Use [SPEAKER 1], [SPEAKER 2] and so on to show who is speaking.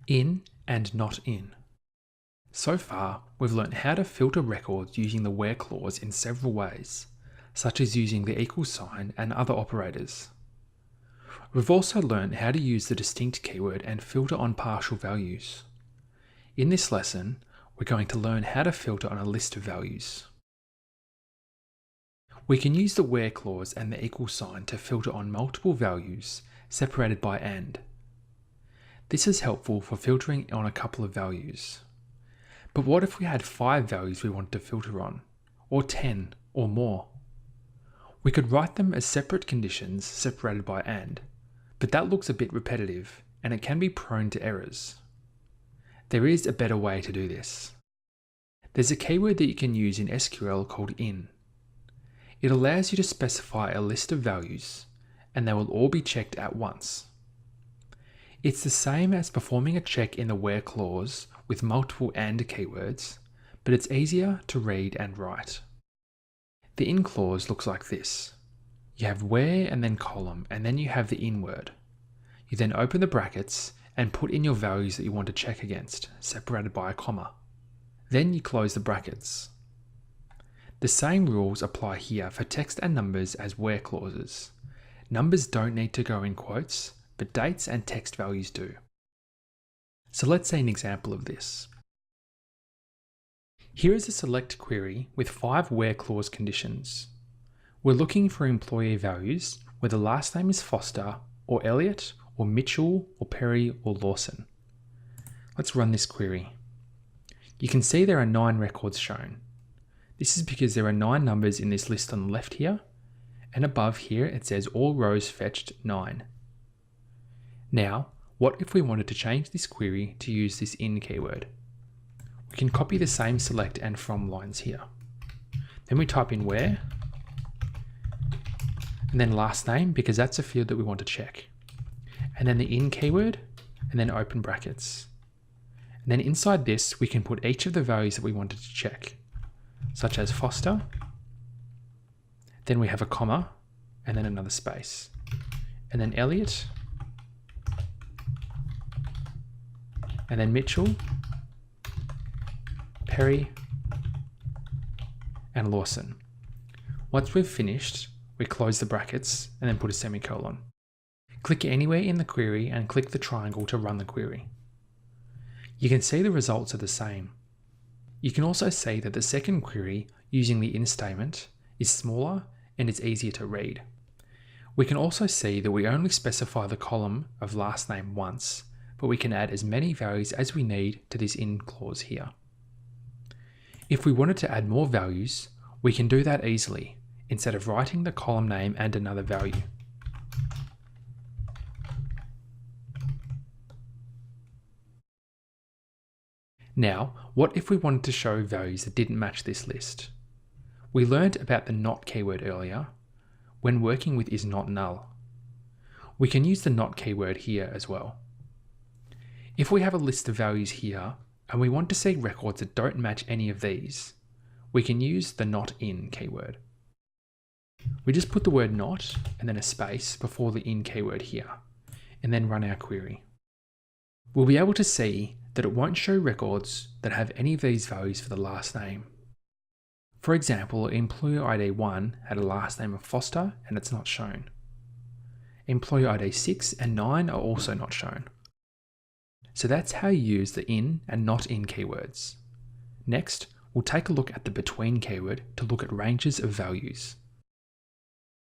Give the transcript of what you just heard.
[SPEAKER 1] In and not in. So far, we've learnt how to filter records using the where clause in several ways, such as using the equal sign and other operators. We've also learnt how to use the distinct keyword and filter on partial values. In this lesson, we're going to learn how to filter on a list of values. We can use the where clause and the equal sign to filter on multiple values separated by and. This is helpful for filtering on a couple of values. But what if we had 5 values we wanted to filter on, or 10, or more? We could write them as separate conditions separated by and, but that looks a bit repetitive and it can be prone to errors. There is a better way to do this. There's a keyword that you can use in SQL called in. It allows you to specify a list of values, and they will all be checked at once. It's the same as performing a check in the where clause with multiple and keywords, but it's easier to read and write. The in clause looks like this. You have where and then column, and then you have the in word. You then open the brackets and put in your values that you want to check against, separated by a comma. Then you close the brackets. The same rules apply here for text and numbers as where clauses. Numbers don't need to go in quotes, but dates and text values do. So let's see an example of this. Here is a select query with 5 where clause conditions. We're looking for employee values where the last name is Foster, or Elliott, or Mitchell, or Perry, or Lawson. Let's run this query. You can see there are 9 records shown. This is because there are 9 numbers in this list on the left here, and above here it says all rows fetched 9. Now, what if we wanted to change this query to use this in keyword? We can copy the same select and from lines here. Then we type in where, and then last name because that's a field that we want to check. And then the in keyword, and then open brackets. And then inside this, we can put each of the values that we wanted to check, such as Foster. Then we have a comma, and then another space. And then Elliott, and then Mitchell, Perry, and Lawson. Once we've finished, we close the brackets and then put a semicolon. Click anywhere in the query and click the triangle to run the query. You can see the results are the same. You can also see that the second query using the in statement is smaller and it's easier to read. We can also see that we only specify the column of last name once, but we can add as many values as we need to this in clause here. If we wanted to add more values, we can do that easily, instead of writing the column name and another value. Now, what if we wanted to show values that didn't match this list? We learned about the not keyword earlier, when working with is not null. We can use the not keyword here as well. If we have a list of values here, and we want to see records that don't match any of these, we can use the not in keyword. We just put the word not and then a space before the in keyword here, and then run our query. We'll be able to see that it won't show records that have any of these values for the last name. For example, employee ID 1 had a last name of Foster and it's not shown. Employee ID 6 and 9 are also not shown. So that's how you use the in and not in keywords. Next, we'll take a look at the between keyword to look at ranges of values.